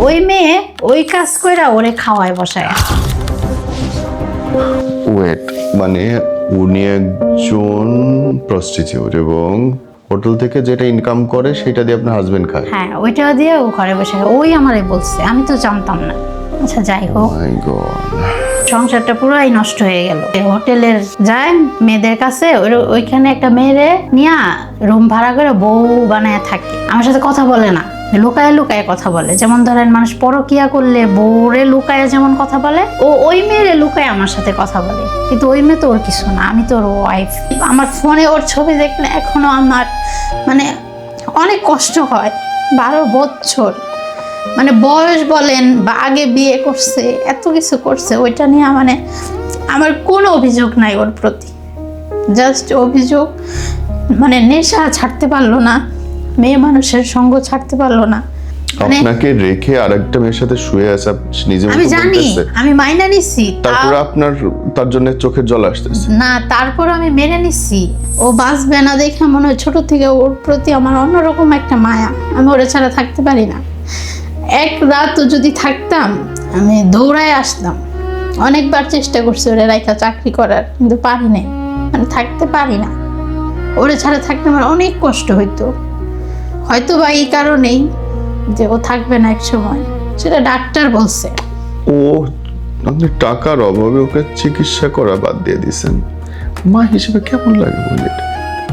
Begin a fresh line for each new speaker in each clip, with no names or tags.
ওই মেয়ে ওই কাজ কইরা ওরে খাওয়ায় বসায়।
ওয়েট, মানে উনি একজন প্রস্টিটিউট এবং হোটেল থেকে যেটা ইনকাম করে সেটা দিয়ে আপনার হাজবেন্ড খায়?
হ্যাঁ, ওইটা দিয়ে ও ঘরে বসে খায়। ওই আমারে বলছে, আমি তো জানতাম না। আচ্ছা যাই হোক,
মাই গড,
সংসারটা পুরাই নষ্ট হয়ে গেল। হোটেলের যায় মেয়েদের কাছে, ওইখানে একটা মেয়েরে নিয়া রুম ভাড়া করে বউ বানায় থাকে। আমার সাথে কথা বলে না, লুকায় লুকায় কথা বলে। যেমন ধরেন মানুষ পরকিয়া করলে বউরে লুকায় যেমন কথা বলে, ও ওই মেয়েরে লুকায় আমার সাথে কথা বলে। কিন্তু ওই মেয়ে তো ওর কিছু না, আমি তো ওর ওয়াইফ। আমার ফোনে ওর ছবি দেখলে এখনো আমার মানে অনেক কষ্ট হয়। 12 বছর মানে বয়স বলেন বা আগে বিয়ে করছে, এত কিছু করছে, ওইটা নিয়ে মানে আমার কোনো অভিযোগ নাই ওর প্রতি। জাস্ট অভিযোগ মানে নেশা ছাড়তে পারলো না, মেয়ে মানুষের সঙ্গ ছাড়তে পারলো না। মানে
আপনাকে রেখে আরেকটা মেয়ের সাথে শুয়ে আছে, নিজে
আমি জানি, আমি মাইনা নিছি,
তারপর আপনার তার জন্য চোখের জল আসতেছে
না, তারপর আমি মেনে নিছি। ও বাঁচবে না দেখে মনে হয় ছোট থেকে ওর প্রতি আমার অন্যরকম একটা মায়া। আমি ওরে ছাড়া থাকতে পারি না। এক রাতও যদি থাকতাম আমি দৌড়ায় আসতাম। অনেকবার চেষ্টা করছি ওরে রাইখা চাকরি করার, কিন্তু পারি নাই, মানে থাকতে পারি না। ওরে ছাড়া থাকতে আমার অনেক কষ্ট হইতো। হয়তো বা এই কারণেই যে ও থাকবে না এক সময়, সেটা ডাক্তার বলছে।
ও আপনি টাকার অভাবে ওকে চিকিৎসা করা বাদ দিয়ে দিয়েছেন। মা হিসেবে কেমন লাগে বলে?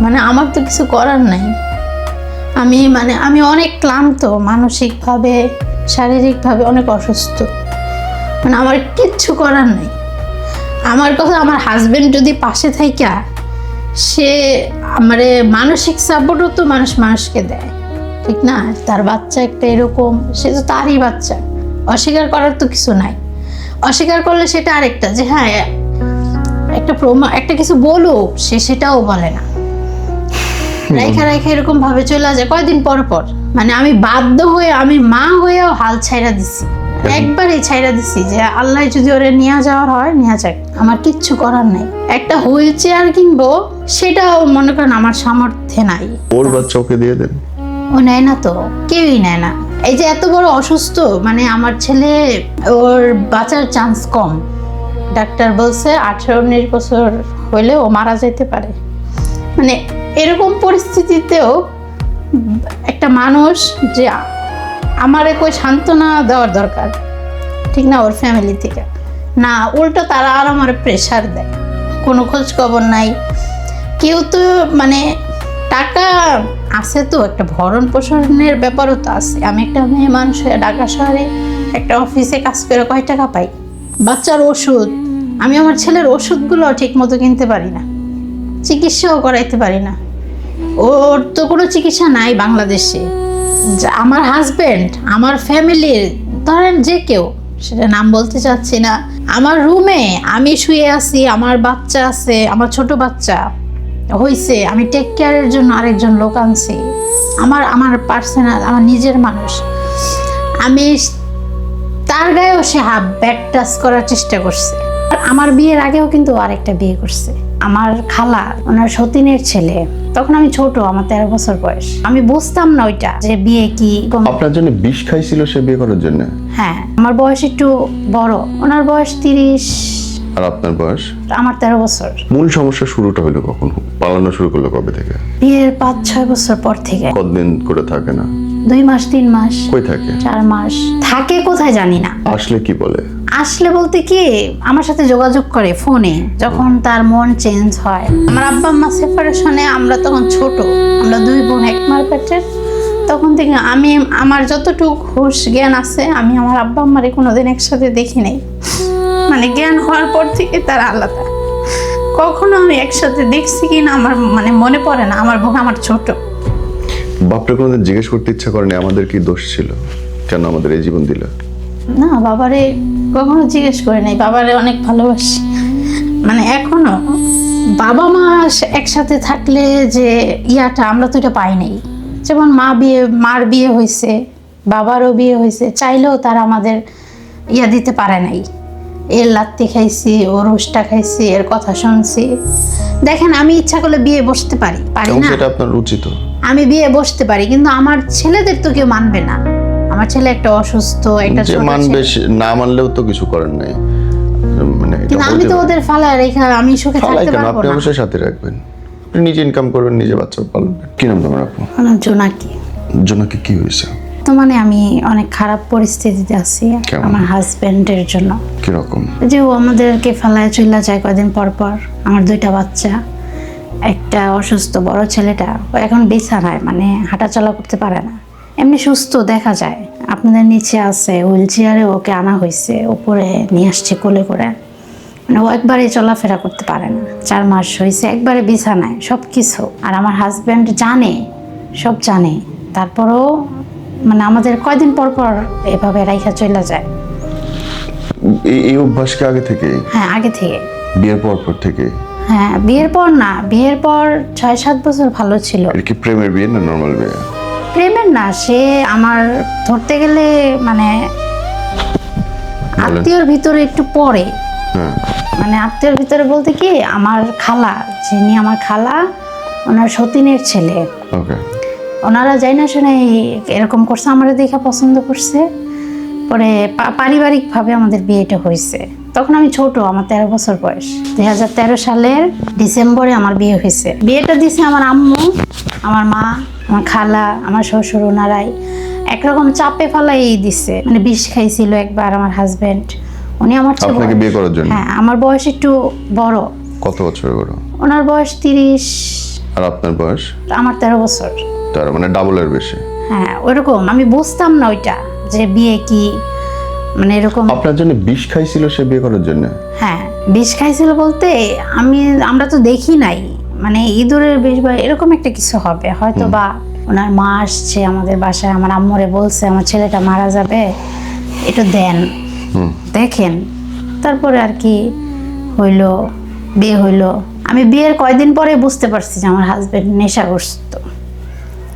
মানে আমার তো কিছু করার নাই। আমি অনেক ক্লান্ত, মানসিকভাবে শারীরিকভাবে অনেক অসুস্থ। মানে আমার কিচ্ছু করার নেই। আমার কথা, আমার হাজবেন্ড যদি পাশে থাইকা, সে আমারে মানসিক সাপোর্টও তো মানুষকে দেয়, ঠিক না? তার বাচ্চা একটা এরকম, সে তো তারই বাচ্চা, অস্বীকার করার তো কিছু নাই। অস্বীকার করলে সেটা আরেকটা, যে হ্যাঁ একটা কিছু বলুক, সে সেটাও বলে না, রাইখা এরকম ভাবে চলে যায় কয়দিন পর পর। মানে আমি বাধ্য হয়ে, আমি মা হয়েও হাল ছাইরা দিছি, একবারই ছাইরা দিছি যে আল্লাহ যদি ওরে নিয়ে যাওয়ার হয় নিয়ে যাক, আমার কিচ্ছু করার নাই। একটা হুইল চেয়ার কিনবো, সেটাও মনে করেন আমার সামর্থ্যে নাই।
ওর বাচ্চা ওকে দিয়ে দেন?
ও নেয় না তো, কেউই নেয় না। এই যে এত বড় অসুস্থ, মানে আমার ছেলে, ওর বাঁচার চান্স কম। ডাক্তার বলছে 18-19 বছর হইলে ও মারা যেতে পারে। মানে এরকম পরিস্থিতিতেও একটা মানুষ যে আমারে কই সান্ত্বনা দেওয়ার দরকার, ঠিক না, ওর ফ্যামিলি থেকে না, উল্টো তারা আর আমার প্রেশার দেয়। কোনো খোঁজ খবর নাই কেউ তো। মানে টাকা আছে তো, একটা ভরণ পোষণের ব্যাপারও তো আছে। আমি একটা মেয়ে মানুষ হয়ে ঢাকা শহরে একটা অফিসে কাজ করে কয় টাকা পাই? বাচ্চার ওষুধ, আমি আমার ছেলের ওষুধগুলো ঠিক মতো কিনতে পারি না, চিকিৎসাও করাইতে পারি না। ওর তো কোনো চিকিৎসা নাই বাংলাদেশে। আমার হাজবেন্ড, আমার ফ্যামিলির ধরেন যে কেউ, সেটা নাম বলতে চাচ্ছি না, আমার রুমে আমি শুয়ে আছি, আমার বাচ্চা আছে, আমার ছোট বাচ্চা হইছে, আমি টেক কেয়ারের জন্য আরেকজন লোক আনছি, আমার পার্সোনাল, আমার নিজের মানুষ। আমি তার গায়েও সে ব্যাক টাচ করার চেষ্টা করছে। আমার বিয়ের আগেও কিন্তু আরেকটা বিয়ে করছে আমার খালা, ওনার সতীনের ছেলে। তখন আমি ছোট, আমার 13 বছর বয়স। আমি বুঝতাম না ওইটা যে বিয়ে কি।
আপনার জন্য বিষ খাইছিল সে বিয়ে করার জন্য?
হ্যাঁ, আমার বয়স একটু বড়, ওনার বয়স 30
আর আপনার বয়স?
আমার 13 বছর।
মূল সমস্যা শুরুটা হলো কখন? পালানো শুরু করলো কবে থেকে?
বিয়ের 5-6 বছর পর থেকে।
কতদিন করে থাকে না?
2 মাস 3 মাস।
কই থাকে?
4 মাস থাকে, কোথায় জানি না।
আসলে কি বলে?
আসলে বলতে কি, আমার সাথে যোগাযোগ করে ফোনে, যখন তার মন চেঞ্জ হয়। আমার আব্বা আম্মা সেপারেশনে, আমরা তখন ছোট, আমরা 2 বোন, এক মার পেটের। তখন থেকে আমার যতটুকু হুঁশ জ্ঞান আছে, আমি আমার আব্বা আম্মারে কোনোদিন একসাথে দেখি নাই। মানে জ্ঞান হওয়ার পর থেকে তারা আলাদা। কখনো আমি একসাথে দেখছি কিনা আমার মানে মনে পড়ে না। আমার বোন আমার ছোট।
বাপটা কোনোদিন জিজ্ঞেস করতে ইচ্ছা করেনি আমাদের কি দোষ ছিল, কেন আমাদের এই জীবন দিল?
না, বাবারে কখনো জিজ্ঞেস করে নাই। বাবারে অনেক ভালোবাসি, মানে এখনো। বাবা মা একসাথে থাকলে যে ইয়াটা, আমরা তো এটা পাই নাই। যেমন মার বিয়ে হয়েছে, বাবারও বিয়ে হয়েছে, চাইলেও তারা আমাদের ইয়া দিতে পারে নাই। এর লাত্তি খাইছি, ওর রোস্টা খাইছি, এর কথা শুনছি। দেখেন, আমি ইচ্ছা করলে বিয়ে বসতে পারি না?
সেটা আপনার উচিত।
আমি বিয়ে বসতে পারি, কিন্তু আমার ছেলেদের তো কেউ মানবে না। আমার ছেলে একটা অসুস্থ, একটা
যে
ছোট
মানবে
ছেলে।
না মানলেও তো কিছু করেন নাই, মানে এটা
কিন্তু আমি
হইতে
তো
পারে।
ওদের ফালায় রেখে আমি সুখে
ফালাই
থাকতে
কেন,
পারবো
আপনি
না।
অবশ্যই সাথে রাখবেন, আপনি নিজে ইনকাম করবেন, নিজে বাচ্চা পালবেন। কি নাম তোমার আপু?
আমার জোনাকি।
জোনাকি কি হয়েছে?
তো মানে আমি অনেক খারাপ পরিস্থিতিতে আছি
কেমন?
আমার হাজবেন্ডের জন্য।
কিরকম?
যে ও আমাদেরকে ফেলায় চলে যায় কয়দিন পর পর। আমার 2টা বাচ্চা, একটা অসুস্থ বড় ছেলেটা, ও এখন বিছানায়, মানে হাঁটাচলা করতে পারে না। এমনি সুস্থ দেখা যায়, আপনাদের নিচে আছে, হুইল চেয়ারে ওকে আনা হয়েছে, উপরে নিয়ে আসছে কোলে করে। মানে ও একবারে চলাফেরা করতে পারে না, 4 মাস হয়েছে একবারে বিছানায় সব কিছু। আর আমার হাজব্যান্ড জানে, সব জানে, তারপরও মানে আমাদের কয়দিন পর পর এভাবে রাইখা চলে যায়।
এই অভ্যাস কি আগে থেকে?
হ্যাঁ, আগে থেকে।
বিয়ের পর থেকে?
হ্যাঁ, বিয়ের পর না, বিয়ের পর 6-7 বছর ভালো ছিল।
এটা কি প্রেমের বিয়ে না নর্মাল বিয়ে?
প্রেমের না, সে আমার ধরতে গেলে মানে আত্মীয়র ভিতরে একটু পরে।
হ্যাঁ।
মানে আত্মীয়র ভিতরে বলতে কি, আমার খালা, যিনি আমার খালা, ওনার সতীনের ছেলে।
ওকে।
ওনারা যাই না শুনে এরকম করছে, আমার দেখা পছন্দ করছে। পরে পারিবারিকভাবে আমাদের বিয়েটা হয়েছে। তখন আমি ছোট, আমার 13 বছর বয়স। 2013 সালের ডিসেম্বরে আমার বিয়ে হয়েছে। বিয়েটা দিছে আমার আম্মু, আমার মা, আমার খালা, আমার শ্বশুর, ওনারাই একরকম চাপে ফালাই দিছে। মানে বিষ খাইছিল একবার আমার হাজবেন্ড। উনি আমার চেয়ে
আপনাকে
বড়।
বিয়ে করার জন্য?
হ্যাঁ, আমার বয়স একটু বড়।
কত বছর বড়?
ওনার বয়স 30,
আর আপনার বয়স?
আমার 13 বছর।
তার মানে ডাবলের বেশি।
হ্যাঁ, ওইরকম আমি বুঝতাম না ওইটা, যে বিয়ে কি, মানে এরকম।
আপনার জন্য বিষ খাইছিল সে বিয়ে করার জন্য?
হ্যাঁ, বিষ খাইছিল বলতে আমরা তো দেখি নাই, মানে ইঁদুরের বিষ বা এরকম একটা কিছু হবে হয়তো, বা ওনার মা আসছে আমাদের বাসায়, আমার আম্মুরে বলছে আমার ছেলেটা মারা যাবে, একটু দেন, দেখেন। তারপরে আর কি হইলো, বিয়ে হইলো। আমি বিয়ের কয়দিন পরে বুঝতে পারছি যে আমার হাজবেন্ড নেশাগ্রস্ত।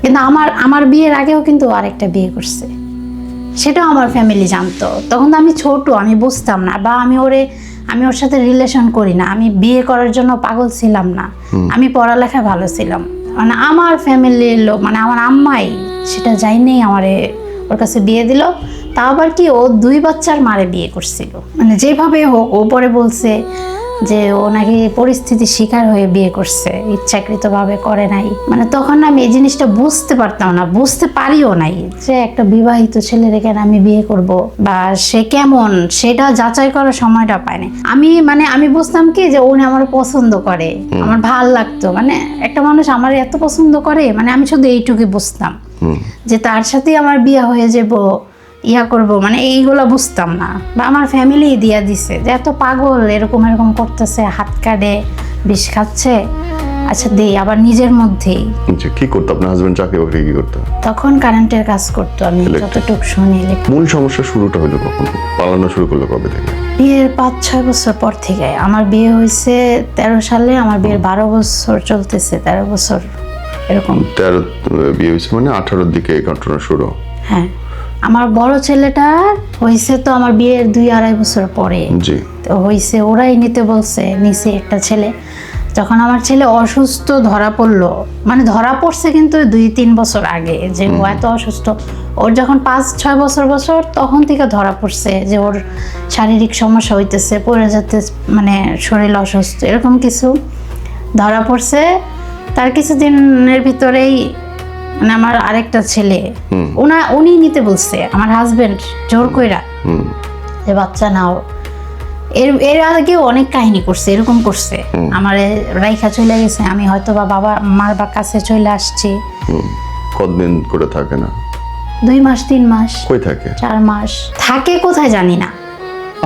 কিন্তু আমার বিয়ের আগেও কিন্তু আরেকটা বিয়ে করছে, সেটাও আমার ফ্যামিলি জানতো। তখন তো আমি ছোট, আমি বুঝতাম না, বা আমি ওর সাথে রিলেশন করি না। আমি বিয়ে করার জন্য পাগল ছিলাম না, আমি পড়ালেখায় ভালো ছিলাম। মানে আমার ফ্যামিলির লোক, মানে আমার আম্মাই সেটা যাইনি আমারে ওর কাছে বিয়ে দিল। তা আবার কি, ও 2 বাচ্চার মারে বিয়ে করছিল। মানে যেভাবে হোক, ও পরে বলছে যে ও নাকি পরিস্থিতির শিকার হয়ে বিয়ে করছে, ইচ্ছাকৃতভাবে করে নাই। মানে তখন আমি এই জিনিসটা বুঝতে পারতাম না, বুঝতে পারিও নাই যে একটা বিবাহিত ছেলের কেন আমি বিয়ে করব, বা সে কেমন, সেটা যাচাই করার সময়টা পাইনি। আমি বুঝতাম কি যে উনি আমার পছন্দ করে, আমার ভাল লাগতো। মানে একটা মানুষ আমার এত পছন্দ করে, মানে আমি শুধু এইটুকুই বুঝতাম যে তার সাথে আমার বিয়ে হয়ে যাব, ইয়া করব, মানে এইগুলা বুঝতাম না। বা আমার ফ্যামিলি দিয়া দিছে যে এত পাগল, এরকম করতেছে, হাত কাটে, বিষ খাচ্ছে, আচ্ছা দেই। আবার নিজের মধ্যেই।
আচ্ছা, কি করতো আপনার হাজবেন্ড? চাকরি বাকরি কি করতো?
তখন কারেন্টের কাজ করতো, আমি যতটুকু শুনি।
মূল সমস্যা শুরুটা হলো কখন? পালানো শুরু করলো কবে থেকে?
বিয়ের 5-6 বছর পর থেকে। আমার বিয়ে হয়েছে 13 সালে, আমার বিয়ের 12 বছর চলতেছে, 13 বছর এরকম।
13 বিয়ে হয়েছে মানে 18-র দিকে এই ঘটনা শুরু।
হ্যাঁ, আমার বড় ছেলেটা হয়েছে তো আমার বিয়ের 2-2.5 বছর পরে।
জি।
তো হয়েছে, ওরাই নিতে বলছে, নিচে একটা ছেলে। যখন আমার ছেলে অসুস্থ ধরা পড়লো, মানে ধরা পড়ছে কিন্তু 2-3 বছর আগে, যে ও এত অসুস্থ। ওর যখন 5-6 বছর তখন থেকে ধরা পড়ছে যে ওর শারীরিক সমস্যা হইতেছে, পড়ে যেতে, মানে শরীর অসুস্থ, এরকম কিছু ধরা পড়ছে। তার কিছুদিনের ভিতরেই মানে আমার আরেকটা ছেলে, উনি নিতে বলছে, আমার হাজবেন্ড জোর কইরা যে বাচ্চা নাও। এর আগেও অনেক কাহিনী করছে, এরকম করছে, আমার রাইখা চলে গেছে, আমি হয়তো বা বাবা মার বা কাছে চলে আসছি।
কতদিন করে থাকে না?
2 মাস 3 মাস।
কই থাকে?
4 মাস থাকে, কোথায় জানি না।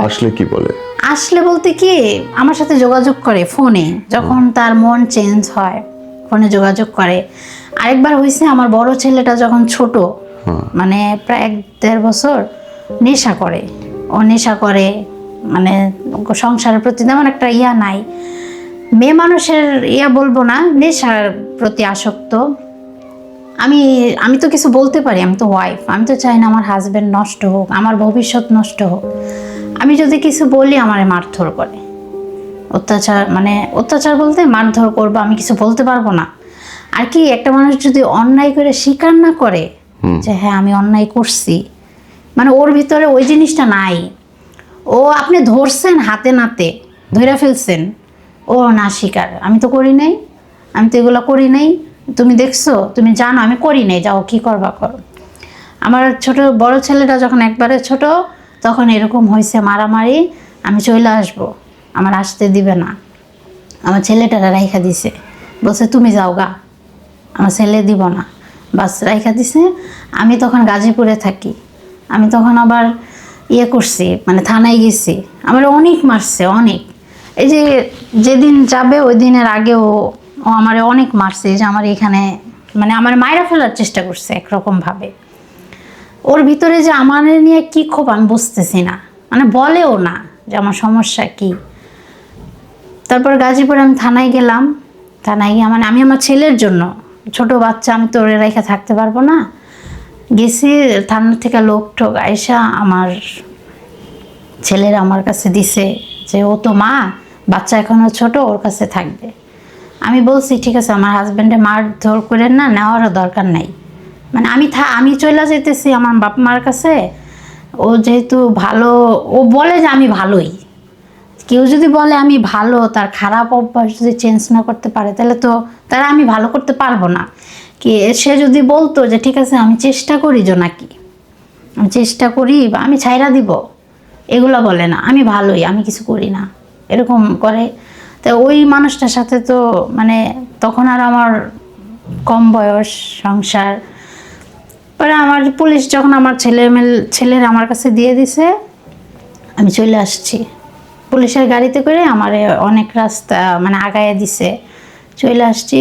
আসলে কি বলে?
আসলে বলতে কি, আমার সাথে যোগাযোগ করে ফোনে, যখন তার মন চেঞ্জ হয় ফোনে যোগাযোগ করে। আরেকবার হয়েছে, আমার বড় ছেলেটা যখন ছোট, মানে প্রায় 1-1.5 বছর, নেশা করে। ও নেশা করে, মানে সংসারের প্রতি তেমন একটা ইয়া নাই, মেয়ে মানুষের ইয়া বলবো না, নেশার প্রতি আসক্ত। আমি তো কিছু বলতে পারি, আমি তো ওয়াইফ, আমি তো চাই না আমার হাজবেন্ড নষ্ট হোক, আমার ভবিষ্যৎ নষ্ট হোক। আমি যদি কিছু বলি আমারে মারধর করে, অত্যাচার বলতে মারধর করবো, আমি কিছু বলতে পারবো না। আর কি, একটা মানুষ যদি অন্যায় করে স্বীকার না করে যে হ্যাঁ আমি অন্যায় করছি, মানে ওর ভিতরে ওই জিনিসটা নাই। ও আপনি ধরছেন হাতে নাতে, ধরে ফেলছেন, ও না স্বীকার, আমি তো করি নাই, আমি তো এগুলো করি নাই, তুমি দেখছো, তুমি জানো আমি করি নাই, যাও কি করবা করো। আমার বড় ছেলেটা যখন একবারে ছোট, তখন এরকম হয়েছে মারামারি, আমি চলে আসবো, আমার আসতে দিবে না, আমার ছেলেটারা রাইখা দিছে, বলছে তুমি যাও গা, আমার ছেলে দিব না, বাস রাইখা দিছে। আমি তখন গাজীপুরে থাকি, আমি তখন আবার করছি, মানে থানায় গেছি, আমার অনেক মারছে অনেক। এই যে যেদিন যাবে ওই দিনের আগেও ও আমার অনেক মারছে, যে আমার এখানে মানে আমার মায়েরা ফেলার চেষ্টা করছে একরকমভাবে। ওর ভিতরে যে আমার নিয়ে কি ক্ষোভ আমি বুঝতেছি না, মানে বলেও না যে আমার সমস্যা কি। তারপর গাজীপুরে আমি থানায় গেলাম, থানায় গিয়ে মানে আমি আমার ছেলের জন্য, ছোট বাচ্চা, আমি তো ওরে রেখে থাকতে পারবো না, গেছি। থানা থেকে লোক টোক আইসা আমার ছেলের আমার কাছে দিছে যে ও তো মা, বাচ্চা এখনো ছোট, ওর কাছে থাকবে। আমি বলছি ঠিক আছে, আমার হাজব্যান্ডে মার ধর করেন না, নেওয়ারও দরকার নাই, মানে আমি চলে যেতেছি আমার বাপ মার কাছে। ও যেহেতু ভালো, ও বলে যে আমি ভালোই, কেউ যদি বলে আমি ভালো, তার খারাপ অভ্যাস যদি চেঞ্জ না করতে পারে, তাহলে তো তারা আমি ভালো করতে পারবো না। কি সে যদি বলতো যে ঠিক আছে আমি চেষ্টা করি জোনাকি, আমি চেষ্টা করি বা আমি ছাইরা দিব, এগুলো বলে না, আমি ভালোই, আমি কিছু করি না, এরকম করে। তো ওই মানুষটার সাথে তো মানে তখন আর আমার কম বয়স, সংসার। পরে আমার পুলিশ যখন আমার ছেলের আমার কাছে দিয়ে দিছে, আমি চলে আসছি পুলিশের গাড়িতে করে, আমার অনেক রাস্তা মানে আগায় দিছে, চলে আসছি।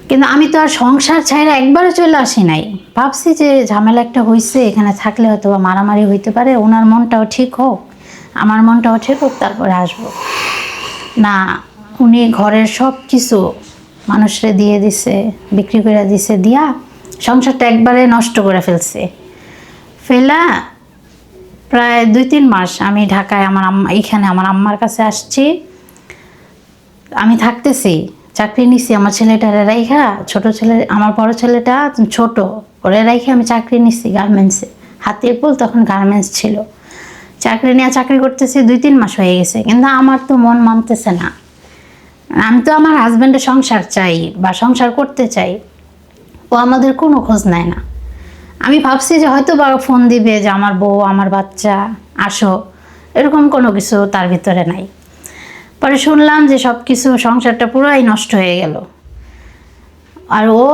কিন্তু আমি তো আর সংসার ছাইরা একবারে চলে আসি নাই, ভাবছি যে ঝামেলা একটা হয়েছে, এখানে থাকলে হয়তো বা মারামারি হইতে পারে, ওনার মনটাও ঠিক হোক, আমার মনটাও ঠিক হোক, তারপরে আসবো না। উনি ঘরের সব কিছু মানুষরে দিয়ে দিছে, বিক্রি করে দিছে, দিয়া সংসারটা একবারে নষ্ট করে ফেলছে। ফেলা প্রায় 2-3 মাস আমি ঢাকায় আমার আম্মা, এইখানে আমার আম্মার কাছে আসছি, আমি থাকতেছি, চাকরি নিছি আমার ছেলেটারে রাইখা, ছোট ছেলে, আমার বড় ছেলেটা ছোট, ওরে রাইখা আমি চাকরি নিছি গার্মেন্টসে, হাতের পোল তখন গার্মেন্টস ছিল, চাকরি নিয়ে চাকরি করতেছি, 2-3 মাস হয়ে গেছে, কিন্তু আমার তো মন মানতেছে না। আমি তো আমার হাজব্যান্ডের সংসার চাই বা সংসার করতে চাই, ও আমাদের কোনো খোঁজ নেয় না। আমি ভাবছি যে হয়তো বা ফোন দিবে যে আমার বউ, আমার বাচ্চা, আসো, এরকম কোনো কিছু তার ভিতরে নাই। পরে শুনলাম যে সব কিছু, সংসারটা পুরাই নষ্ট হয়ে গেল। আর ও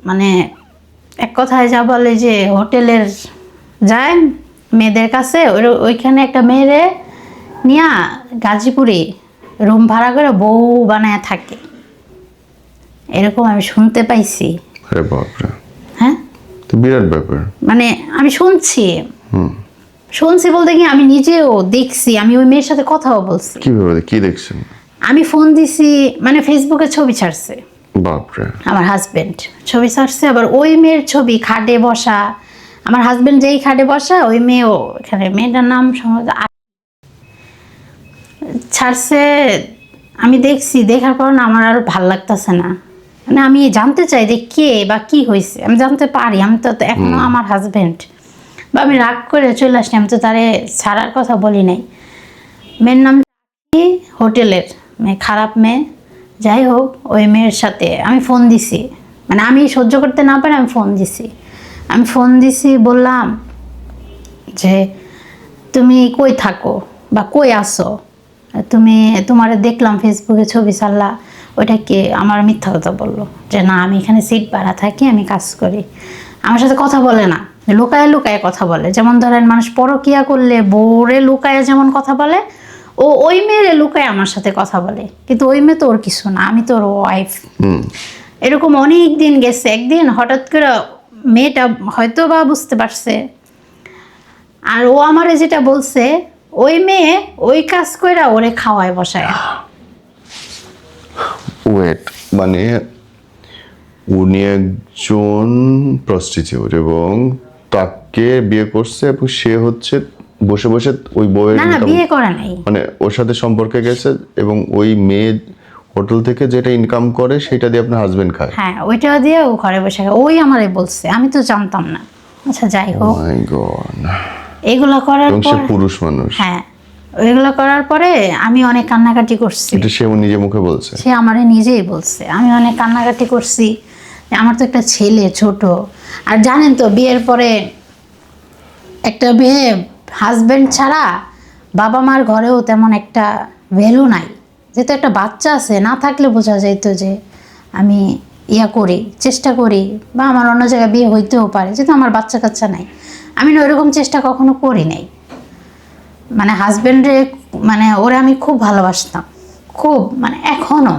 মানে এক কথায় যা বলে যে হোটেলের যায় মেয়েদের কাছে, ওইখানে একটা মেয়েরে নিয়া গাজীপুরে রুম ভাড়া করে বউ বানায় থাকে, এরকম আমি শুনতে পাইছি।
আরে বাপরে,
হ্যাঁ,
তো বিরাট ব্যাপার।
মানে আমি শুনছি বলতে কি আমি নিজেও দেখছি, আমি ওই মেয়ের সাথে কথাও বলছি।
কিভাবে, কি দেখছেন?
আমি ফোন দিছি, মানে ফেসবুকে ছবি ছাড়ছে
বাপরে,
আমার হাজবেন্ড, ছবি ছাড়ছে, আবার ওই মেয়ের ছবি খাটে বসা, আমার হাজবেন্ড যেই খাটে বসা ওই মেয়েও এখানে, মেয়েটার নাম সম্ভবত ছাড়ছে। আমি দেখছি, দেখার পর না আমার আর ভাল লাগতেছে না, মানে আমি জানতে চাই যে কে বা কি হয়েছে, আমি জানতে পারি, আমি তো এখনো আমার হাজবেন্ড, বা আমি রাগ করে চলে আসি, আমি তো তারে ছাড়ার কথা বলি নাই। মেয়ের নাম হোটেলের মেয়ে, খারাপ মেয়ে, যাই হোক, ওই মেয়ের সাথে আমি ফোন দিছি, মানে আমি সহ্য করতে না পারে আমি ফোন দিছি, বললাম যে তুমি কই থাকো বা কই আসো, তোমারে দেখলাম ফেসবুকে ছবি ছাড়লা, ওইটা কে? আমার মিথ্যা কথা বললো যে না আমি এখানে সিট ভাড়া থাকি, আমি কাজ করি। আমার সাথে কথা বলে না, লুকায় লুকায় কথা বলে, যেমন ধরেন মানুষ পরকিয়া করলে বউরে লুকায় যেমন কথা বলে, ও ওই মেয়েরে লুকায় আমার সাথে কথা বলে, কিন্তু ওই মেয়ে তো ওর কিছু না, আমি তো ওর ওয়াইফ। এরকম অনেক দিন গেছে, একদিন হঠাৎ করে মেয়েটা হয়তো বা বুঝতে পারছে, আর ও আমারে যেটা বলছে, ওই মেয়ে ওই কাজ কইরা ওরে খাওয়ায় বসায়।
ওয়েট, মানে উনি একজন প্রস্টিটিউট এবং তাকে বিয়ে করছে, এবং সে হচ্ছে বসে বসে ওই বউয়ের
না
income-
বিয়ে করা নাই,
মানে ওর সাথে সম্পর্কে গেছে, এবং ওই মেয়ে হোটেল থেকে যেটা ইনকাম করে সেটা দিয়ে আপনার হাজবেন্ড খায়।
হ্যাঁ ওইটা দিয়ে ও ঘরে বসে খায়, ওই আমারে বলছে, আমি তো জানতাম না। আচ্ছা যাই হোক,
মাই গড।
এগুলো করার
এবং সে
পর
পুরুষ মানুষ।
হ্যাঁ, এগুলো করার পরে আমি অনেক কান্নাকাটি করছি।
এটা সে নিজে মুখে বলছে।
সে আমারে নিজেই বলছে। আমি অনেক কান্নাকাটি করছি যে আমার তো একটা ছেলে ছোট। আর জানেন তো বিয়ের পরে একটা মেয়ে হাজবেন্ড ছাড়া বাবা মার ঘরেও তেমন একটা ভ্যালু নাই। যেহেতু একটা বাচ্চা আছে, না থাকলে বোঝা যাইতো যে আমি করি, চেষ্টা করি, বা আমার অন্য জায়গায় বিয়ে হইতেও পারে, যেহেতু আমার বাচ্চা কাচ্চা নাই। আমি না ওইরকম চেষ্টা কখনো করি নাই। মানে হাজবেন্ডে, মানে ওরে আমি খুব ভালোবাসতাম, খুব, মানে এখনও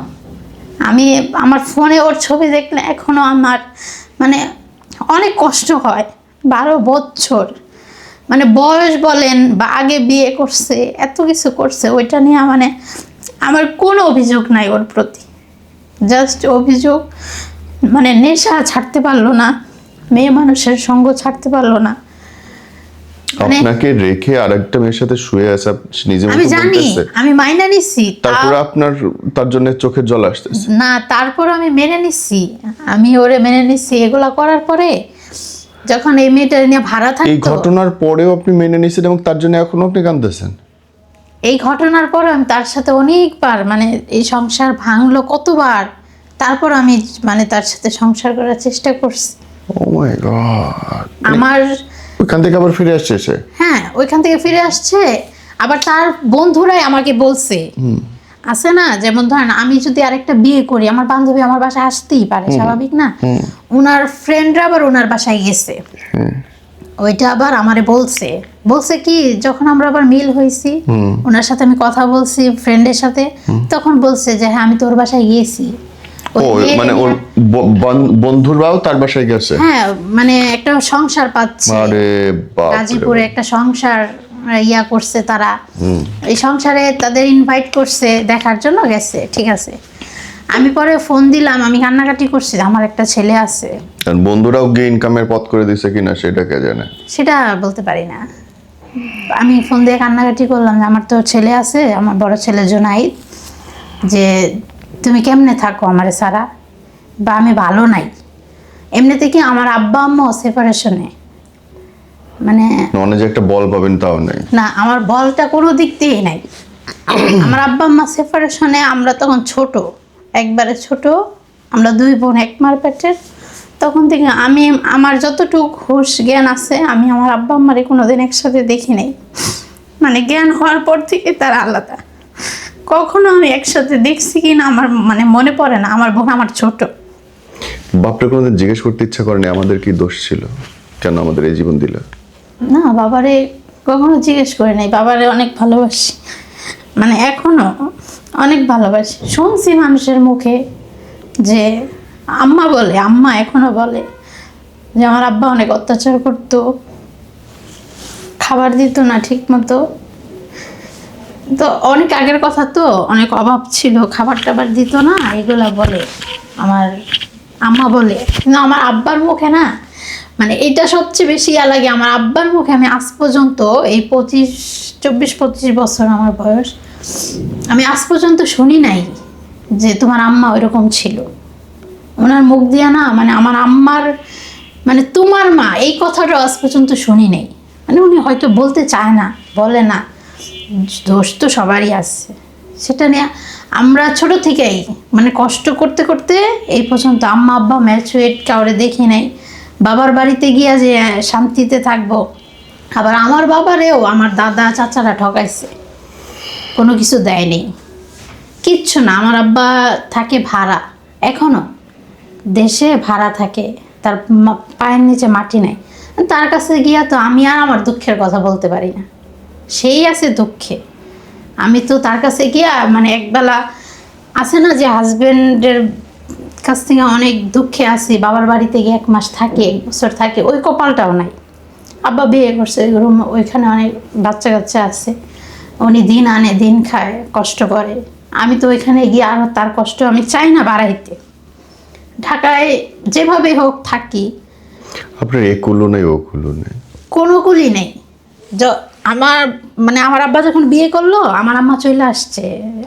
আমি আমার ফোনে ওর ছবি দেখলে এখনও আমার মানে অনেক কষ্ট হয়। 12 বছর, মানে বয়স বলেন বা আগে বিয়ে করছে, এত কিছু করছে, ওইটা নিয়ে মানে আমার কোনো অভিযোগ নাই ওর প্রতি। জাস্ট অভিযোগ মানে নেশা ছাড়তে পারলো না, মেয়ে মানুষের সঙ্গ ছাড়তে পারলো না। মানে
আপনাকে রেখে আরেকটা মেয়ের সাথে শুয়ে আছে, সে নিজে
আমি
মুখে
জানি,
বলতেছে।
আমি মাইনা নিচ্ছি,
তারপরে আপনার তার জন্য চোখের জল আসতেছে।
না তারপর আমি মেনে নিচ্ছি, আমি ওরে মেনে নিচ্ছি। এগুলা করার পরে যখন এই মেয়েটা নিয়ে ভাড়া
এই
থাকতো,
ঘটনার পরেও আপনি মেনে নিয়েছেন এবং তার জন্য এখনো আপনি কাঁদতেছেন।
এই ঘটনার পরে আমি তার সাথে অনেকবার, মানে এই সংসার ভাঙলো কতবার, তারপর আমি মানে তার সাথে সংসার করার চেষ্টা করছি।
ও মাই গড।
আমার
ওখান থেকে আবার ফিরে আসছে সে।
হ্যাঁ, ওইখান থেকে ফিরে আসছে। আবার তার বন্ধুরাই আমাকে বলছে, আছে না, যেমন ধরেন আমি যদি আরেকটা বিয়ে করি, আমার বান্ধবী আমার বাসায় আসতেই পারে, স্বাভাবিক না? ওনার ফ্রেন্ডরা আবার ওনার বাসায় গেছে, ওইটা আবার আমারে বলছে। বলছে কি, যখন আমরা আবার মিল হয়েছি, ওনার সাথে আমি কথা বলছি ফ্রেন্ডের সাথে, তখন বলছে যে হ্যাঁ আমি তোর বাসায় গিয়েছি। ওই
ও
মেয়ে-
মানে ওর বন্ধুরাও তার বাসায় গেছে।
হ্যাঁ, মানে একটা সংসার পাচ্ছে,
আরে বাপ রে
গাজীপুরে
বাপ।
একটা সংসার করছে তারা। এই সংসারে তাদের ইনভাইট করছে, দেখার জন্য গেছে, ঠিক আছে। আমি পরে ফোন দিলাম, আমি কান্নাকাটি করছি, আমার একটা ছেলে আছে।
আর বন্ধুরাও গিয়ে ইনকামের পথ করে দিছে কিনা সেটা কে জানে।
সেটা বলতে পারি না। আমি ফোন দিয়ে কান্নাকাটি করলাম যে আমার তো ছেলে আছে, আমার বড় ছেলে জোনাইদ, যে তুমি কেমনে থাকো আমারে সারা, বা আমি ভালো নাই। এমনিতে কি আমার আব্বা আম্মা সেপারেশনে, মানে
মনে যে একটা বল পাবেন তাও নেই।
না, আমার বলটা কোনো দিক দিয়েই নাই। আমার আব্বা আম্মা সেপারেশনে, আমরা তখন ছোট, একবারে ছোট, আমরা 2 বোন এক মার পেটের। তখন থেকে আমি, আমার যতটুকু হুঁশ জ্ঞান আছে, আমি আমার আব্বা আম্মারে কোনোদিন একসাথে দেখি নাই। মানে জ্ঞান হওয়ার পর থেকে তারা আলাদা। কখনো আমি একসাথে দেখছি কি না আমার মানে মনে পড়ে না। আমার বোন আমার ছোট।
বাপরে কোনোদিন জিজ্ঞেস করতে ইচ্ছা করেনি আমাদের কি দোষ ছিল, কেন আমাদের এই জীবন দিল?
না, বাবারে কখনো জিজ্ঞেস করে নাই। বাবারে অনেক ভালোবাসি, মানে এখনো অনেক ভালোবাসি। শুনছি মানুষের মুখে যে আম্মা বলে, আম্মা এখনো বলে যে আমার আব্বা অনেক অত্যাচার করতো, খাবার দিত না ঠিক মতো। তো অনেক আগের কথা, তো অনেক অভাব ছিল, খাবার টাবার দিত না, এগুলা বলে আমার আম্মা বলে। কিন্তু আমার আব্বার মুখে না, মানে এটা সবচেয়ে বেশি লাগে আমার আব্বার মুখে। আমি আজ পর্যন্ত এই 24-25 বছর আমার বয়স, আমি আজ পর্যন্ত শুনি নাই যে তোমার আম্মা ওইরকম ছিল। ওনার মুখ দিয়া না, মানে আমার আম্মার, মানে তোমার মা, এই কথাটা আজ পর্যন্ত শুনি নাই। মানে উনি হয়তো বলতে চায় না, বলে না, দোষ তো সবারই আছে। সেটা নিয়ে আমরা ছোট থেকেই মানে কষ্ট করতে করতে এই পর্যন্ত আম্মা আব্বা ম্যাচুয়েট কাউরে দেখি নাই। বাবার বাড়িতে গিয়া যে শান্তিতে থাকবো, আবার আমার বাবারেও আমার দাদা চাচারা ঠকাইছে, কোনো কিছু দেয়নি, কিচ্ছু না। আমার আব্বা থাকে ভাড়া, এখনো দেশে ভাড়া থাকে, তার পায়ের নিচে মাটি নাই। তার কাছে গিয়া তো আমি আর আমার দুঃখের কথা বলতে পারি না, সেই আছে দুঃখে। আমি তো তার কাছে গিয়া মানে একবেলা আছে না যে হাজবেন্ডের কাছ থেকে অনেক দুঃখে আছি, বাবার বাড়িতে গিয়ে 1 মাস থাকে, 1 বছর থাকে, ওই কপালটাও নাই। আব্বা বিয়ে করছে, ওইখানে অনেক বাচ্চা কাচ্চা আছে, উনি দিন আনে দিন খায়, কষ্ট করে। আমি তো ওইখানে গিয়ে আর তার কষ্ট আমি চাই না বাড়াইতে। ঢাকায় যেভাবে হোক থাকি,
আপনার এ কুলো নেই ও কুলো নেই,
কোনো কুলি নেই। আমার মানে আমার আব্বা যখন বিয়ে করলো, আমার আম্মা চলে আসছে।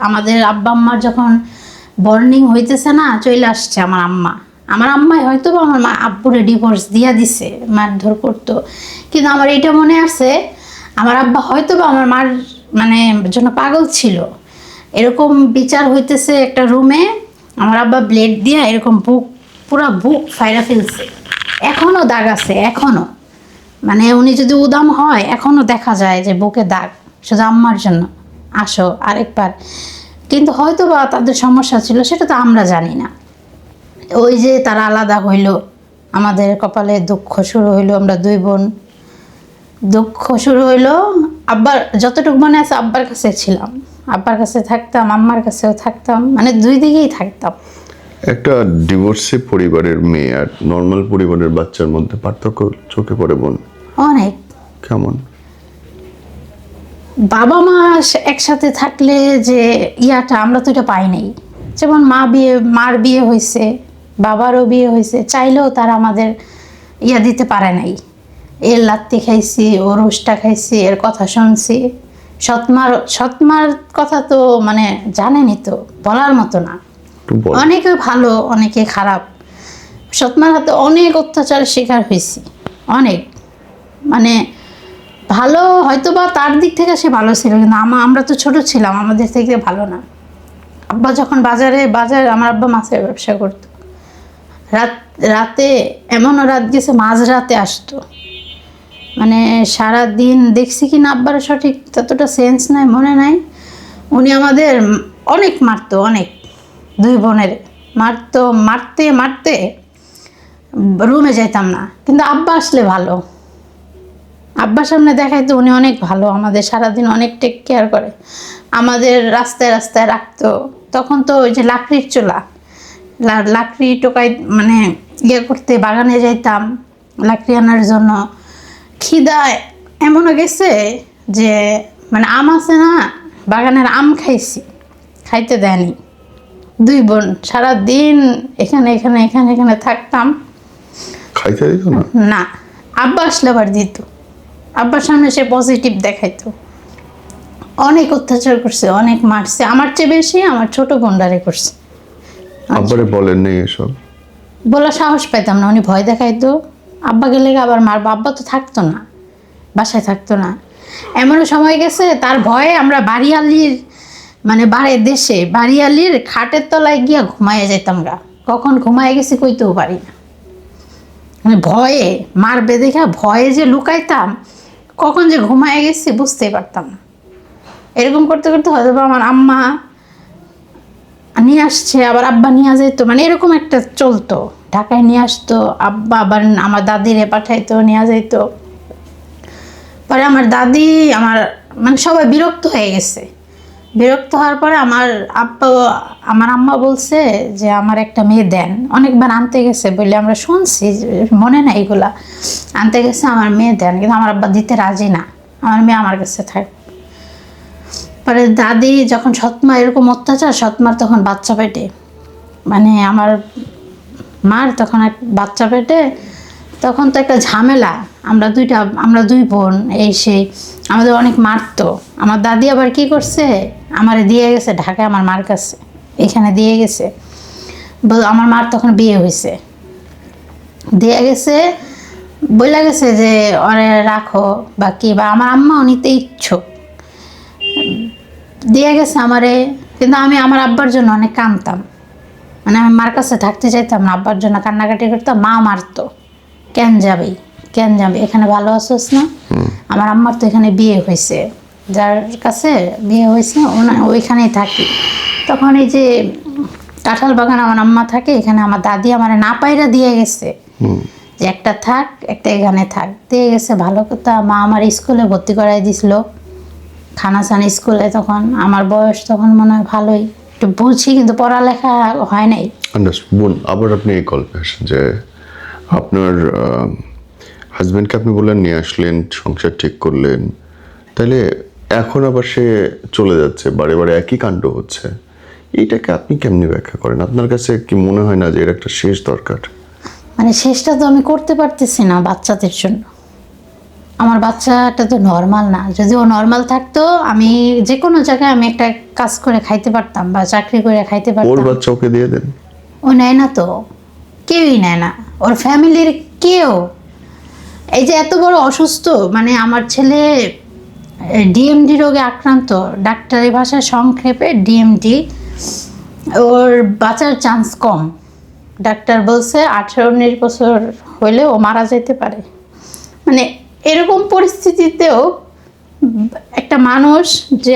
আমাদের আব্বা আম্মার যখন বর্নিং হইতেছে না, চলে আসছে আমার আম্মা। আমার আম্মাই হয়তো বা আমার মা আব্বুরে ডিভোর্স দিয়া দিছে, মারধর করতো। কিন্তু আমার এটা মনে আছে, আমার আব্বা হয়তো বা আমার মার মানে জন্য পাগল ছিল। এরকম বিচার হইতেছে একটা রুমে, আমার আব্বা ব্লেড দিয়ে এরকম পুরা বুক ফাইরা ফেলছে, এখনো দাগ আছে এখনো। মানে উনি যদি উদাম হয় এখনো দেখা যায় যে বুকে দাগ, শুধু আম্মার জন্য আসো আরেকবার। কিন্তু হয়তো বা তাদের সমস্যা ছিল, সেটা তো আমরা জানি না। ওই যে তারা আলাদা হইলো, আমাদের কপালে দুঃখ শুরু হইলো, আমরা দুই বোন। দুঃখ শুরু হইলো, আব্বার যতটুকু মনে আছে আব্বার কাছে ছিলাম, আব্বার কাছে থাকতাম, আম্মার কাছেও থাকতাম, মানে দুই দিকেই থাকতাম।
একটা ডিভোর্সি পরিবারের মেয়ে আর নর্মাল পরিবারের বাচ্চার মধ্যে পার্থক্য চোখে পড়ে বোন?
অনেক।
কেমন?
বাবা মা একসাথে থাকলে যে ইয়াটা আমরা তো এটা পাই নাই। যেমন মার বিয়ে হয়েছে, বাবারও বিয়ে হয়েছে, চাইলেও তারা আমাদের ইয়া দিতে পারে নাই। এর লাত্তি খাইছি, ও রোস্টা খাইছি, এর কথা শুনছি। সৎমার কথা তো মানে জানেনই তো, বলার মতো না।
একটু বল।
অনেকে ভালো, অনেকে খারাপ। সৎমার হাতে অনেক অত্যাচারের শিকার হয়েছি, অনেক। মানে ভালো হয়তো বা তার দিক থেকে সে ভালো ছিল, কিন্তু আমরা তো ছোট ছিলাম, আমাদের থেকে ভালো না। আব্বা যখন আমার আব্বা মাছের ব্যবসা করতো, রাতে এমনও রাত গেছে মাঝরাতে আসতো। মানে সারা দিন দেখছি কি না আব্বার সঠিক ততটা সেন্স নাই, মনে নাই। উনি আমাদের অনেক মারতো, অনেক, দুই বোনের মারতো। মারতে মারতে রুমে যাইতাম না, কিন্তু আব্বা আসলে ভালো, আব্বার সামনে দেখাইতো উনি অনেক ভালো, আমাদের সারাদিন অনেক টেক কেয়ার করে, আমাদের রাস্তায় রাস্তায় রাখতো। তখন তো ওই যে লাকড়ির চুলা, লাকড়ি টোকাই মানে ইয়ে করতে বাগানে যাইতাম লাকড়ি আনার জন্য। খিদায় এমনও গেছে যে মানে আম আছে না, বাগানের আম খাইছি, খাইতে দেয়নি। দুই বোন সারাদিন এখানে এখানে এখানে এখানে থাকতাম।
খাইতে দিত না?
না, আব্বা আসলে আবার দিত। আব্বার সামনে সে পজিটিভ দেখাইতো। অনেক অত্যাচার করছে, অনেক মারছে, আমার চেয়ে বেশি আমার ছোট বোনডারে করছে।
আব্বারে বলেন নেই এসব?
বলা সাহস পাইতাম না, উনি ভয় দেখাইতো। আব্বা গেলে আবার মারবো, আব্বা তো থাকতো না, বাসায় থাকতো না। এমনও সময় গেছে তার ভয়ে আমরা বাড়িয়ালির খাটের তলায় গিয়া ঘুমাইয়া যাইতাম গা। কখন ঘুমাইয়া গেছি কইতেও পারি না, মানে ভয়ে মারবে দেখা ভয়ে যে লুকাইতাম, কখন যে ঘুমাইয়া গেছি বুঝতেই পারতাম না। এরকম করতে করতে হয়তো আমার আম্মা নিয়ে আসছে, আবার আব্বা নিয়ে যেত, মানে এরকম একটা চলতো। ঢাকায় নিয়ে আসতো, আব্বা আবার আমার দাদিরে পাঠাইতো, নিয়ে যেত। পরে আমার দাদি মানে সবাই বিরক্ত হয়ে গেছে। বিরক্ত হওয়ার পরে আমার আম্মা বলছে যে আমার একটা মেয়ে দেন। অনেকবার আনতে গেছে বলে আমরা শুনছি, মনে নাই এগুলা। আনতে গেছে আমার মেয়ে দেন, কিন্তু আমার আব্বা দিতে রাজি না, আমার মেয়ে আমার কাছে থাক। পরে দাদি যখন সৎমা এরকম অত্যাচার, সৎমার তখন বাচ্চা পেটে, মানে আমার মার তখন এক বাচ্চা পেটে, তখন তো একটা ঝামেলা। আমরা দুই বোন, এই সেই আমাদের অনেক মারতো। আমার দাদি আবার কি করছে, আমারে দিয়ে গেছে ঢাকায় আমার মার কাছে, এখানে দিয়ে গেছে। আমার মার তখন বিয়ে হয়েছে, দিয়ে গেছে, বলে গেছে যে ওরে রাখো বা কি, বা আমার আম্মাও নিতে ইচ্ছুক, দিয়ে গেছে আমারে। কিন্তু আমি আমার আব্বার জন্য অনেক কাঁদতাম, মানে আমি মার কাছে থাকতে চাইতাম না, আব্বার জন্য কান্নাকাটি করতাম। মা মারতো, কেন যাবি, এখানে ভালো আছোস না। আমার আম্মার তো এখানে বিয়ে হয়েছে, যার কাছে বিয়ে হয়েছে ওইখানেই থাকি। তখন এই যে কাঁঠাল বাগান আমার আম্মা থাকে, এখানে আমার দাদি আমার না পায়রা দিয়ে গেছে যে একটা থাক, একটা এখানে থাক, দিয়ে গেছে। ভালো কথা, মা আমার স্কুলে ভর্তি করাই দিছিল, খানাসান স্কুলে। তখন আমার বয়স তখন মনে হয় ভালোই একটু বুঝি, কিন্তু পড়ালেখা হয় নাই।
বোন, আবার আপনি এই গল্পে আসেন যে আপনার হাজবেন্ডকে আপনি বললেন নিয়ে আসলেন, সংসার ঠিক করলেন, তাহলে এখন আবার সে চলে যাচ্ছে, বারে বারে একই কাণ্ড হচ্ছে। এইটাকে আপনি কেমনি ব্যাখ্যা করেন? আপনার কাছে কি মনে হয় না যে এর একটা শেষ দরকার?
মানে শেষটা তো আমি করতে পারতেছি না বাচ্চাদের জন্য। আমার বাচ্চাটা তো নর্মাল না। যদি ও নর্মাল থাকতো, আমি যে কোনো জায়গায় আমি একটা কাজ করে খাইতে পারতাম বা চাকরি করে খাইতে
ওর
পারতাম।
বাচ্চা ওকে দিয়ে দেন।
ও নেয় না তো, কেউই নেয় না, ওর ফ্যামিলির কেউ। এই যে এত বড় অসুস্থ, মানে আমার ছেলে ডিএমডি রোগে আক্রান্ত, ডাক্তারি ভাষায় সংক্ষেপে ডিএমডি। ওর বাঁচার চান্স কম। ডাক্তার বলছে 18-19 বছর হইলে ও মারা যেতে পারে। মানে এরকম পরিস্থিতিতেও একটা মানুষ যে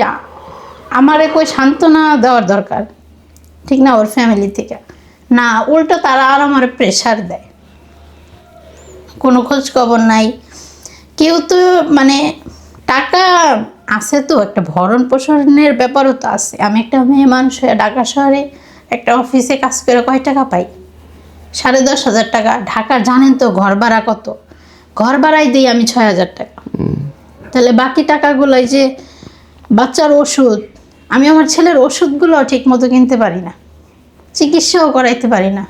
আমারে কই সান্ত্বনা দেওয়ার দরকার, ঠিক না, ওর ফ্যামিলি থেকে না, উল্টো তারা আর আমার প্রেশার দেয়। কোনো খোঁজ খবর নাই কেউ তো। মানে টাকা আছে তো, একটা ভরণ পোষণের ব্যাপারও তো আছে। আমি একটা মেয়ে মানুষ হয়ে ঢাকা শহরে একটা অফিসে কাজ করে কয় টাকা পাই? 10,500 টাকা। ঢাকা জানেন তো ঘর ভাড়া কত? ঘর ভাড়াই দিই আমি 6,000 টাকা। তাহলে বাকি টাকাগুলো এই যে বাচ্চার ওষুধ, আমি আমার ছেলের ওষুধগুলো ঠিক মতো কিনতে পারি না, চিকিৎসাও করাইতে পারি না।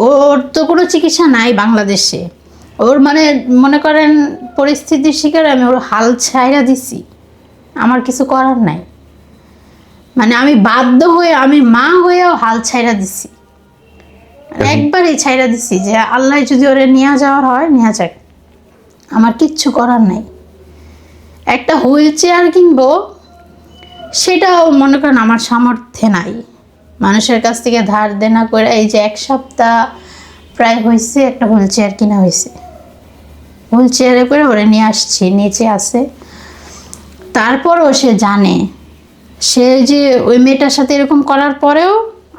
ওর তো কোনো চিকিৎসা নাই বাংলাদেশে। ওর মানে মনে করেন পরিস্থিতির শিকারে আমি ওর হাল ছাইরা দিছি, আমার কিছু করার নাই। মানে আমি বাধ্য হয়ে, আমি মা হয়েও হাল ছাইরা দিছি, একবারই ছাইরা দিছি যে আল্লাহ যদি ওরে নিয়ে যাওয়ার হয় নিয়ে যাক, আমার কিচ্ছু করার নাই। একটা হুইল চেয়ার কিনবো, সেটাও মনে করেন আমার সামর্থ্যে নাই। মানুষের কাছ থেকে ধার দেনা করে এই যে 1 সপ্তাহ প্রায় হয়েছে একটা হুইল চেয়ার কিনা হয়েছে। হুইল চেয়ারে করে ওরে নিয়ে আসছি, নিচে আছে। তারপরও সে জানে, সে যে ওই মেয়েটার সাথে এরকম করার পরেও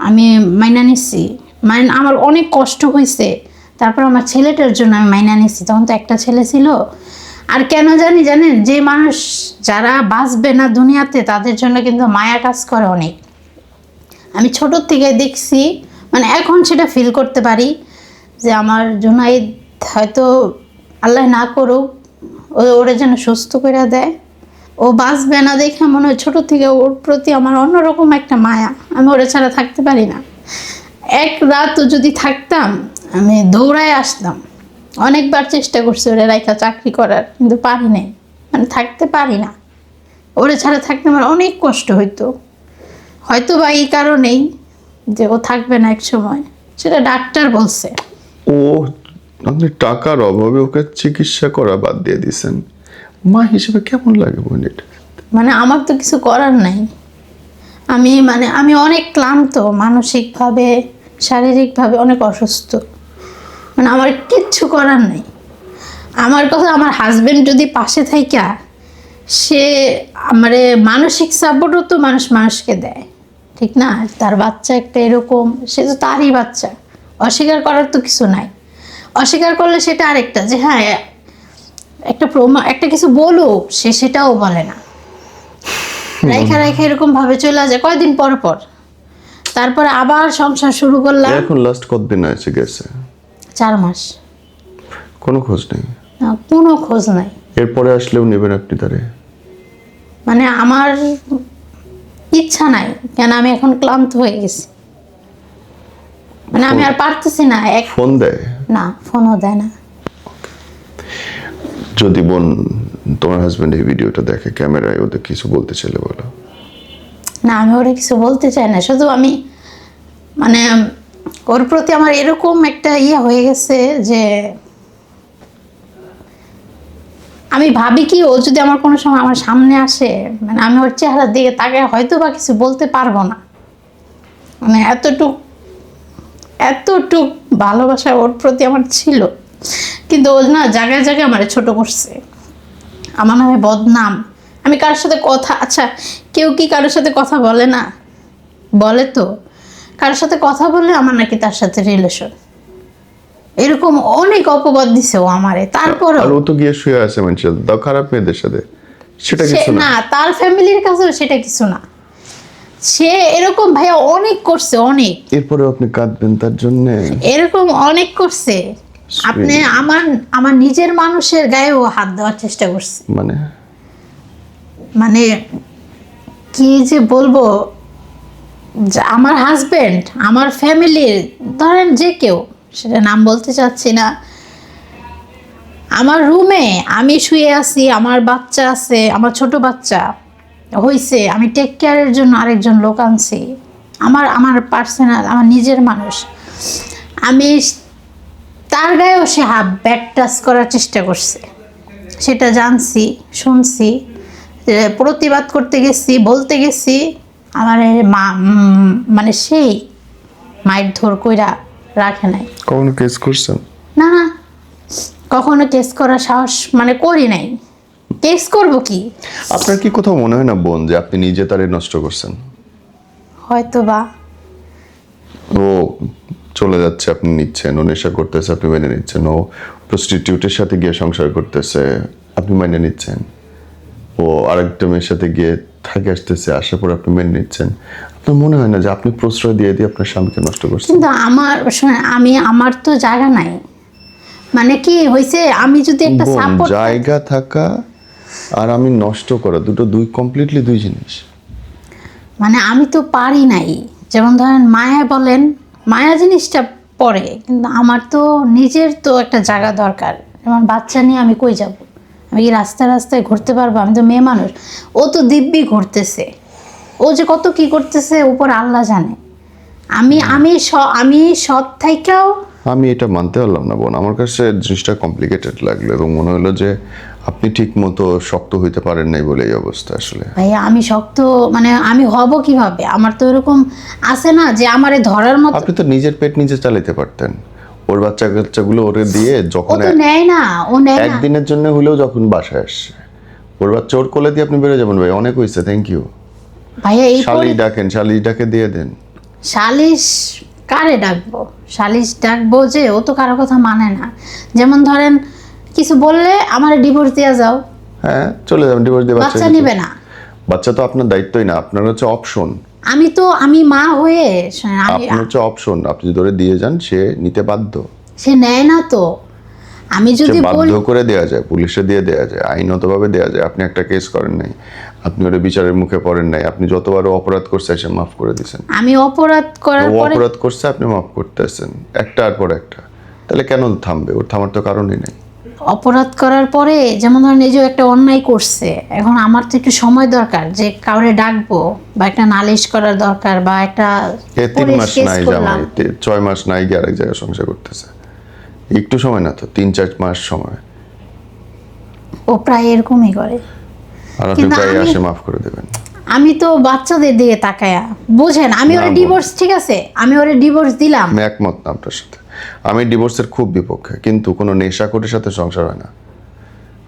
আমি মাইনা নিচ্ছি। মানে আমার অনেক কষ্ট হয়েছে, তারপর আমার ছেলেটার জন্য আমি মাইনা নিচ্ছি। তখন তো একটা ছেলে ছিল। আর কেন জানেন, যে মানুষ যারা বাঁচবে না দুনিয়াতে তাদের জন্য কিন্তু মায়া কাজ করে অনেক। আমি ছোটোর থেকে দেখছি, মানে এখন সেটা ফিল করতে পারি যে আমার জন্য এই হয়তো আল্লাহ না করুক, ওরা যেন সুস্থ করে দেয়। ও বাঁচবে না দেখে মনে হয় ছোটো থেকে ওর প্রতি আমার অন্যরকম একটা মায়া। আমি ওরা ছাড়া থাকতে পারি না। এক রাতও যদি থাকতাম আমি দৌড়ায় আসতাম। অনেকবার চেষ্টা করছি ওরা রাইখা চাকরি করার, কিন্তু পারি নাই, মানে থাকতে পারি না। ওরা ছাড়া থাকতে আমার অনেক কষ্ট হইতো। হয়তো বা এই কারণেই যে ও থাকবে না এক সময়, সেটা ডাক্তার বলছে।
ও, আপনি টাকার অভাবে ওকে চিকিৎসা করা বাদ দিয়ে দিয়েছেন। মা হিসেবে কেমন লাগে বোন এটা?
মানে আমার তো কিছু করার নাই। আমি অনেক ক্লান্ত, মানসিকভাবে শারীরিকভাবে অনেক অসুস্থ। মানে আমার কিচ্ছু করার নাই। আমার কথা, আমার হাজবেন্ড যদি পাশে থাইকা, সে আমারে মানসিক সাপোর্টও তো মানুষকে দেয়, ঠিক না? তার বাচ্চা একটা এরকম, সে তো তারই বাচ্চা, অস্বীকার করার তো কিছু নাই। অস্বীকার করলে সেটা আরেকটা, যে হ্যাঁ একটা কিছু বলুক, সে সেটাও বলে না, রাইখা এরকম ভাবে চলে যায় কয়দিন পর পর। তারপরে আবার সংসার শুরু করলাম।
এখন লাস্ট কতদিন আছে গেছে?
4 মাস।
কোনো খোঁজ নেই?
না, কোনো খোঁজ নাই।
এরপরে আসলেও নেবেন আপনি তারে?
মানে আমার ইচ্ছা নাই, কেন আমি এখন ক্লান্ত হয়ে গেছি। মানে আমি আর পারতেছি না।
ফোন দেয়
না, ফোনও দেয় না।
যদি বোন তোমার হাজবেন্ড এই ভিডিওটা দেখে, ক্যামেরায়, ওদের কিছু বলতে চাইলে বলো।
না, আমি ওরা কিছু বলতে চাই না। শুধু আমি মানে ওর প্রতি আমার এরকম একটা হয়ে গেছে যে আমি ভাবি কি, ও যদি আমার কোনো সময় আমার সামনে আসে, মানে আমি ওর চেহারার দিকে তাকে হয়তো বা কিছু বলতে পারবো না। মানে এতটুক ভালোবাসা ওর প্রতি আমার ছিল, কিন্তু ও না জায়গায় জায়গায় আমার ছোট করছে। আমার নামে বদনাম। আমি কারোর সাথে কথা, আচ্ছা কেউ কি কারোর সাথে কথা বলে না? বলে তো। কারোর সাথে কথা বললে আমার নাকি তার সাথে রিলেশন, এরকম অনেক অপবাদ দিছে ও আমারে। তারপরও
আর ও তো গিয়ে শুয়ে আছে মানুষের দাও খারাপ মেয়েদের সাথে, সেটা কিছু না।
না, তার ফ্যামিলির কাছেও সেটা কিছু না। সে এরকম ভাইয়া অনেক করছে, অনেক।
এরপরে আপনি কাঁদবেন তার জন্য?
এরকম অনেক করছে। আপনি আমার নিজের মানুষের গায়েও হাত দেওয়ার চেষ্টা করছে। মানে কি যে বলবো, আমার হাজবেন্ড, আমার ফ্যামিলির, ধরেন যে কেউ, সেটা নাম বলতে চাচ্ছি না, আমার রুমে আমি শুয়ে আছি, আমার বাচ্চা আছে, আমার ছোট বাচ্চা হইছে, আমি টেক কেয়ারের জন্য আরেকজন লোক আনছি, আমার পার্সোনাল, আমার নিজের মানুষ, আমি তার গায়েও সে ব্যাড টাচ করার চেষ্টা করছে। সেটা জানছি, শুনছি। প্রতিবাদ করতে গেছি, বলতে গেছি, আমার মা মানে সেই মায়ের ধর কইরা রাখে নাই।
কখনো কেস করছেন?
না না, কখনো কেস করার সাহস মানে করি নাই। কেস করব কি?
আপনার কি কোথাও মনে হয় না বোন যে আপনি নিজে তারে নষ্ট করছেন?
হয়তো বা।
ও চলে যাচ্ছে, আপনি নিচ্ছেন, ও নেশা করতেছে, আপনি মেনে নিচ্ছেন, ও প্রস্টিটিউটের সাথে গিয়ে সংসার করতেছে, আপনি মেনে নিচ্ছেন, ও আরেকটা মেয়ের সাথে গিয়ে থাকে আসতেছে, আসার পর আপনি মেনে নিচ্ছেন। আপনার মনে হয় না যে আপনি প্রশ্রয় দিয়ে দিয়ে আপনার স্বামীকে নষ্ট করছেন?
কিন্তু আমার তো জায়গা নাই। মানে কি হয়েছে, আমি যদি একটা
বোন,
সাপোর্ট,
জায়গা থাকা আর আমি নষ্ট করা দুই কমপ্লিটলি দুই জিনিস।
মানে আমি তো পারি নাই। যেমন ধরেন মায়া বলেন, মায়া জিনিসটা পরে, কিন্তু আমার তো নিজের তো একটা জায়গা দরকার। যেমন বাচ্চা নিয়ে আমি কই যাব? আমি কি রাস্তায় রাস্তায় ঘুরতে পারবো? আমি তো মেয়ে মানুষ। ও তো দিব্যি ঘুরতেছে, ও যে কত কি করতেছে উপর আল্লাহ জানে। আমি সৎ থাইকাও
আমি এটা মানতে পারলাম না বোন, আমার কাছে জিনিসটা কমপ্লিকেটেড লাগলো এবং মনে হলো যে আপনি ঠিক মতো শক্ত হইতে পারেন নাই বলে এই অবস্থা। আসলে
ভাইয়া আমি শক্ত, মানে আমি হব কিভাবে? আমার তো এরকম আছে না যে আমারে ধরার মতো।
আপনি তো নিজের পেট নিজে চালাতে পারতেন। ওর বাচ্চাগুলো ওরে দিয়ে
ও
যখন
তো নেয় না, ও নেয় না।
একদিনের জন্য হলেও যখন বাসায় আসছে, ওর বাচ্চা ওর কোলে দিয়ে আপনি বেরো যাবেন। ভাই অনেক হয়েছে, থ্যাংক ইউ।
ভাইয়া এই
শালিশ ডাকেন, শালিশ ডাকে দিয়ে দেন।
সালিশ কারে ডাকবো? সালিশ ডাকবো যে ও তো কারো কথা মানে না। যেমন ধরেন কিছু বললে আমার ডিভোর্স দেওয়া যাও,
হ্যাঁ চলে যাবেন, ডিভোর্স দিয়ে
বাচ্চা নিবে না।
বাচ্চা তো আপনার দায়িত্বই না, আপনার হচ্ছে অপশন।
আমি মা হয়ে আমি,
আপনার হচ্ছে অপশন, আপনি যদি ধরে দিয়ে যান সে নিতে বাধ্য।
সে নেয় না তো। আমি
সে
যদি
বাধ্য করে দেয়া যায়, পুলিশে দিয়ে দেয়া যায়, আইনতভাবে দেয়া যায়। আপনি একটা কেস করেন নাই, আপনি ওর বিচারের মুখে পড়েন নাই, আপনি যতবার অপরাধ করছে সে মাফ করে দিয়েছেন।
আমি অপরাধ করার
ও
পরে
অপরাধ করছে, আপনি মাফ করতেছেন একটার পর একটা। তাহলে কেন থামবে? ওর থামার তো কারণই নেই।
অপরাধ করার পরে যেমন ধরেন এই যে একটা অন্যায় করছে, এখন আমার তো একটু সময় দরকার যে কাউরে ডাকবো বা একটা নালিশ করার দরকার বা একটা
3 মাস
কেস
নাই
করলাম।
জামাই, 6 মাস নাই গিয়ে আরেক জায়গায় সংসার করতেছে। একটু সময় না তো, 3-4 মাস সময়।
ও প্রায় এরকমই করে।
আর আপনি
কিন্তু
প্রায়
আমি-
আসে মাফ করে দেবেন।
আমি তো বাচ্চাদের দিকে তাকায়া, বুঝেন, আমি
না
ওরে
বোন।
ডিভোর্স, ঠিক আছে আমি ওরে ডিভোর্স দিলাম।
আমি একমত না আপনার সাথে। আমি ডিভোর্সের খুব বিপক্ষে, কিন্তু কোনো নেশাখোরের সাথে সংসার হয় না।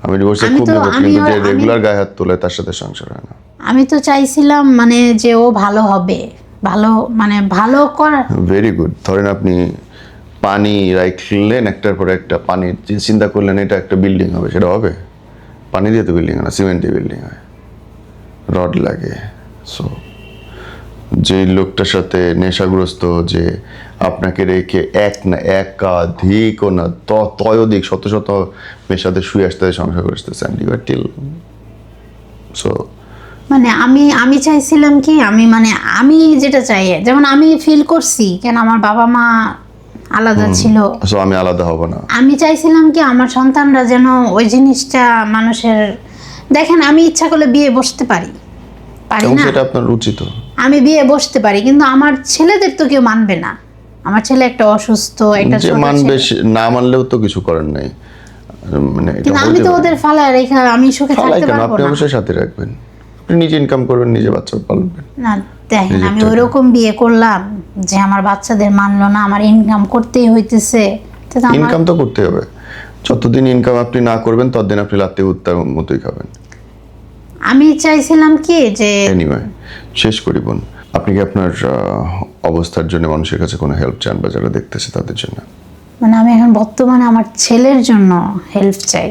আমি ডিভোর্সের
আমি
খুব
তো-
বিপক্ষে,
আমি
কিন্তু যে
ওর- আমি-
রেগুলার গায়ে হাত তোলে তার সাথে সংসার হয় না।
আমি তো চাইছিলাম মানে যে ও ভালো হবে, ভালো মানে ভালো করার।
Very good. ধরেন আপনি পানি রাখলেন একটার পর একটা, পানির চিন্তা করলেন এটা একটা বিল্ডিং হবে, সেটা হবে? পানি দিয়ে তো বিল্ডিং হয় না, সিমেন্ট দিয়ে বিল্ডিং হয়, রড লাগে। সো যে লোকটার সাথে নেশাগ্রস্ত, যে আপনাকে রেখে এক না একাধিক ও না ততোধিক শত শত মেয়ের সাথে শুয়ে আসতে সংসার করতেছে, and you are till. So
মানে আমি চাইছিলাম কি, আমি যেটা চাই, যেমন আমি ফিল করছি কেন আমার বাবা মা আলাদা ছিল।
আমি আলাদা হব না।
আমি চাইছিলাম কি আমার সন্তানরা যেন ওই জিনিসটা মানুষের, দেখেন আমি ইচ্ছা করলে বিয়ে বসতে পারি
এবং
না,
সেটা আপনার উচিত।
আমি বিয়ে বসতে পারি, কিন্তু আমার ছেলেদের তো কেউ মানবে না। আমার ছেলে একটা অসুস্থ, একটা
যে
ছোট
মানবে
ছেলে।
না মানলেও তো কিছু করেন নাই, মানে এটা
কিন্তু আমি
হতে
তো
পারে।
ওদের ফালায় রেখে আমি সুখে
ফালাই
থাকতে
কেন?
পারবো
আপনি
না।
অবশ্যই সাথে রাখবেন, আপনি নিজে ইনকাম করবেন, নিজে বাচ্চা পালবেন।
না দেখেন,
নিজের
আমি
টাকা।
ওইরকম বিয়ে করলাম যে আমার বাচ্চাদের মানলো না, আমার ইনকাম করতেই হইতেছে। তো আমার
ইনকাম তো করতে হবে, যতদিন ইনকাম আপনি না করবেন ততদিন আপনি লাত্তে উত্তার মতোই খাবেন।
আমি চাইছিলাম কি যে
এনিওয়ে, শেষ করি বোন, আপনি কি আপনার অবস্থার জন্য মানুষের কাছে কোনো হেল্প চান, বা যারা দেখতেছে তাদের জন্য?
মানে আমি এখন বর্তমানে আমার ছেলের জন্য হেল্প চাই।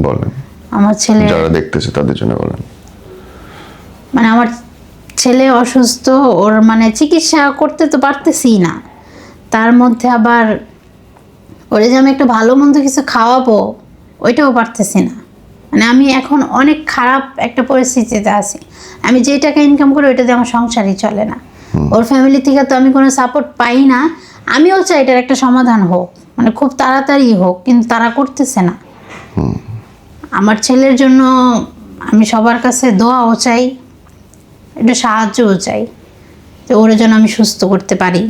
বলেন,
আমার ছেলে,
যারা দেখতেছে তাদের জন্য বলেন।
মানে আমার ছেলে অসুস্থ, ওর মানে চিকিৎসা করতে তো পারতেছি না, তার মধ্যে আবার ওরে যে আমি একটা ভালো মন্দ কিছু খাওয়াবো ওইটাও পারতেছি না। মানে আমি এখন অনেক খারাপ একটা পরিস্থিতিতে আছি। আমি যে টাকা ইনকাম করি ওইটাতে আমার সংসারই চলে না। ওর ফ্যামিলি থেকে তো আমি কোনো সাপোর্ট পাই না। আমিও চাই এটার একটা সমাধান হোক, মানে খুব তাড়াতাড়ি হোক, কিন্তু তারা করতেছে না। আমার ছেলের জন্য আমি সবার কাছে দোয়াও চাই, একটু সাহায্যও চাই, তো ওর জন্য আমি সুস্থ করতে পারি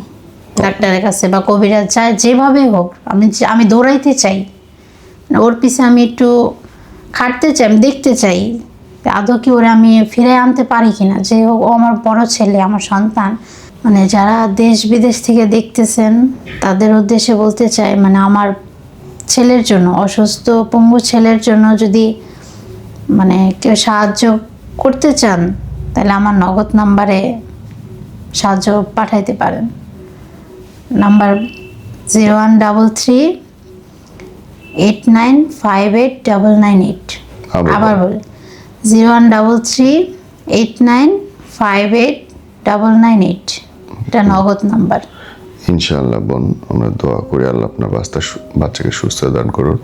ডাক্তারের কাছে বা কবিরাজ চাই, যেভাবে হোক আমি দৌড়াইতে চাই। ওর পিছে আমি একটু খাটতে চাই, আমি দেখতে চাই আদৌ কি ওরা আমি ফিরে আনতে পারি কিনা, যে ও আমার বড় ছেলে, আমার সন্তান। মানে যারা দেশ বিদেশ থেকে দেখতেছেন তাদের উদ্দেশ্যে বলতে চাই, মানে আমার ছেলের জন্য, অসুস্থ পঙ্গু ছেলের জন্য যদি মানে কেউ সাহায্য করতে চান তাহলে আমার নগদ নাম্বারে সাহায্য পাঠাইতে পারেন। নাম্বার 0133895898। আবার বলি 0133895898। এটা নগদ নাম্বার।
ইনশাআল্লাহ বোন, আমরা দোয়া করি আল্লাহ আপনার বাচ্চাকে সুস্থ দান করুন।